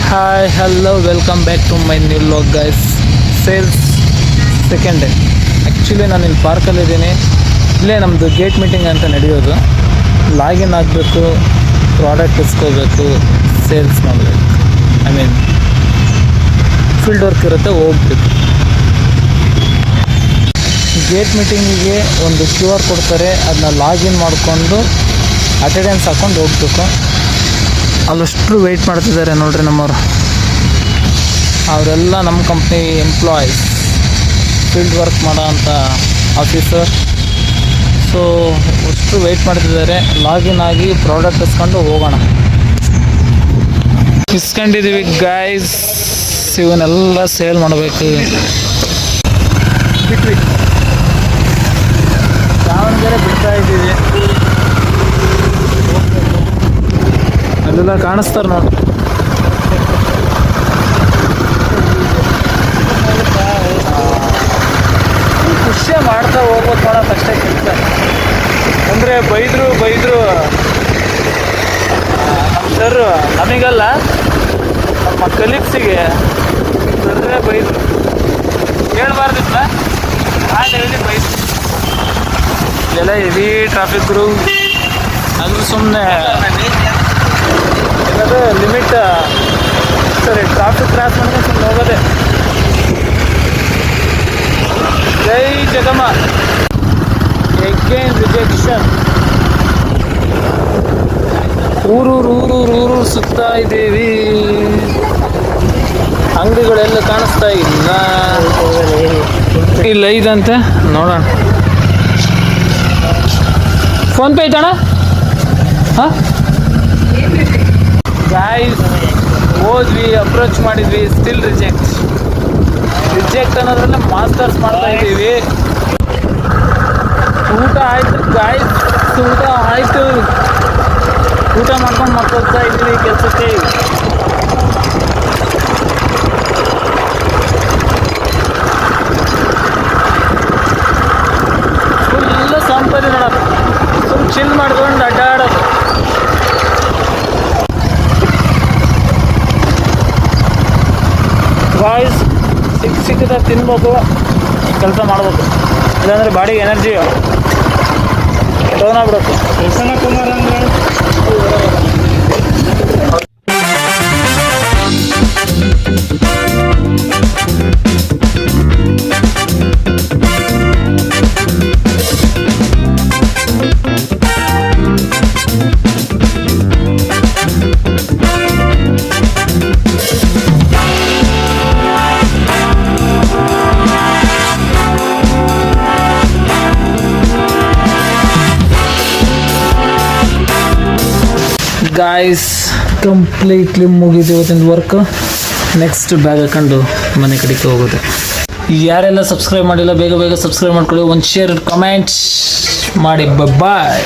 Hi hello welcome back to my new vlog guys. Sales second day. Actually ನಾನು ಇಲ್ಲಿ ಪಾರ್ಕಲ್ಲಿದ್ದೀನಿ. ಇಲ್ಲೇ ನಮ್ಮದು gate meeting ಅಂತ ನಡೆಯೋದು. ಲಾಗಿನ್ ಆಗಬೇಕು, ಪ್ರಾಡಕ್ಟ್ ಇಸ್ಕೋಬೇಕು, ಸೇಲ್ಸ್ ಮಾಡಬೇಕು. ಫೀಲ್ಡ್ ವರ್ಕ್ ಇರುತ್ತೆ, ಹೋಗ್ಬೇಕು. ಗೇಟ್ ಮೀಟಿಂಗಿಗೆ ಒಂದು QR ಕೊಡ್ತಾರೆ, ಅದನ್ನ ಲಾಗಿನ್ ಮಾಡಿಕೊಂಡು ಅಟೆಂಡೆನ್ಸ್ ಹಾಕ್ಕೊಂಡು ಹೋಗ್ಬೇಕು. ಅಲ್ಲಷ್ಟು ವೆಯ್ಟ್ ಮಾಡ್ತಿದ್ದಾರೆ ನೋಡ್ರಿ ನಮ್ಮವರು. ಅವರೆಲ್ಲ ನಮ್ಮ ಕಂಪ್ನಿ ಎಂಪ್ಲಾಯೀಸ್, ಫೀಲ್ಡ್ ವರ್ಕ್ ಮಾಡೋ ಅಂಥ ಆಫೀಸರ್. ಸೊ ಅಷ್ಟು ವೆಯ್ಟ್ ಮಾಡ್ತಿದ್ದಾರೆ. ಲಾಗಿನ್ ಆಗಿ ಪ್ರಾಡಕ್ಟ್ ಇಸ್ಕೊಂಡು ಹೋಗೋಣ. ಇಸ್ಕೊಂಡಿದ್ದೀವಿ ಗೈಸ್. ಇವನ್ನೆಲ್ಲ ಸೇಲ್ ಮಾಡಬೇಕು. ಬಿಟ್ವಿ ದಾವಣಗೆರೆ ಬಿಡ್ತಾ ಇದ್ದೀವಿ. ಅಲ್ಲೆಲ್ಲ ಕಾಣಿಸ್ತಾರೆ ನೋಡಿ. ಖುಷಿಯೇ ಮಾಡ್ತಾ ಹೋಗ್ಬೋದು ಮಾಡೋಕೆ ಅಷ್ಟೇ ಕೆಲಸ. ಅಂದರೆ ಬೈದರು ನಮ್ಮ ಸರ್, ನಮಗಲ್ಲ ನಮ್ಮ ಕಲೀಗ್ಸಿಗೆ ಸರ್ರೇ ಬೈದರು. ಹೇಳ್ಬಾರ್ದಿಲ್ಲ, ಹೇಳಿ ಬೈದ್ರು. ಇಲ್ಲೆಲ್ಲ ಹೆವಿ ಟ್ರಾಫಿಕ್ರು. ಅದು ಸುಮ್ಮನೆ ಏನಾದರೂ ಲಿಮಿಟ್ ಸರಿ ಟ್ರಾಫಿಕ್ ಕ್ರಾಸ್ ಮಾಡಿದ್ರೆ ಸುಮ್ಮನೆ ಹೋಗೋದೆ. ಜೈ ಜಗಮ್ಮ. Again rejection. ಊರು ಸುತ್ತಾ ಇದ್ದೀವಿ. ಅಂಗಡಿಗಳೆಲ್ಲ ಕಾಣಿಸ್ತಾ ಇಲ್ಲ. ಇಲ್ಲ ಇದಂತೆ ನೋಡೋಣ. ಫೋನ್ಪೇ ಐತಣ್ಣ? ಹಾಂ ಗಾಯ್ಸ್, ಹೋದ್ವಿ, ಅಪ್ರೋಚ್ ಮಾಡಿದ್ವಿ, ಸ್ಟಿಲ್ ರಿಜೆಕ್ಟ್ ಅನ್ನೋದ್ರಲ್ಲೇ ಮಾಸ್ಟರ್ಸ್ ಮಾಡ್ತಾ ಇದ್ದೀವಿ. ಊಟ ಆಯ್ತು ಗಾಯ್ಸ್, ಊಟ ಆಯಿತು. ಊಟ ಮಾಡ್ಕೊಂಡು ಮಕ್ಕಳ್ತಾ ಇದ್ದೀವಿ ಕೆಲಸಕ್ಕೆ. ಫುಲ್ಲು ಸಂಪದಿ ನೋಡೋದು, ಸುಮ್ಮನೆ ಚಿಲ್ ಮಾಡ್ಕೊಂಡು ಅಡ್ಡಾಡೋದು. ಗಾಯ್ಸ್, ಸಿಕ್ಕಿದ ತಿನ್ಬೇಕು, ಕೆಲಸ ಮಾಡ್ಬೇಕು. ಇಲ್ಲಾಂದರೆ ಬಾಡಿಗೆ ಎನರ್ಜಿ ಡೌನ್ ಆಗ್ಬಿಡುತ್ತೆ. ಪ್ರಸನ್ನ ಕುಮಾರ್ ಅಂದರೆ ಗಾಯ್ಸ್, ಕಂಪ್ಲೀಟ್ಲಿ ಮುಗಿದು ಇವತ್ತಿನ ವರ್ಕ್. ನೆಕ್ಸ್ಟ್ ಬ್ಯಾಗ್ ಹಾಕೊಂಡು ಮನೆ ಕಡೆಗೆ ಹೋಗೋದು. ಯಾರೆಲ್ಲ ಸಬ್ಸ್ಕ್ರೈಬ್ ಮಾಡಿಲ್ಲ ಬೇಗ ಸಬ್ಸ್ಕ್ರೈಬ್ ಮಾಡ್ಕೊಳ್ಳಿ. ಒಂದು ಶೇರ್, ಕಮೆಂಟ್ಸ್ ಮಾಡಿ. ಬಾಯ್.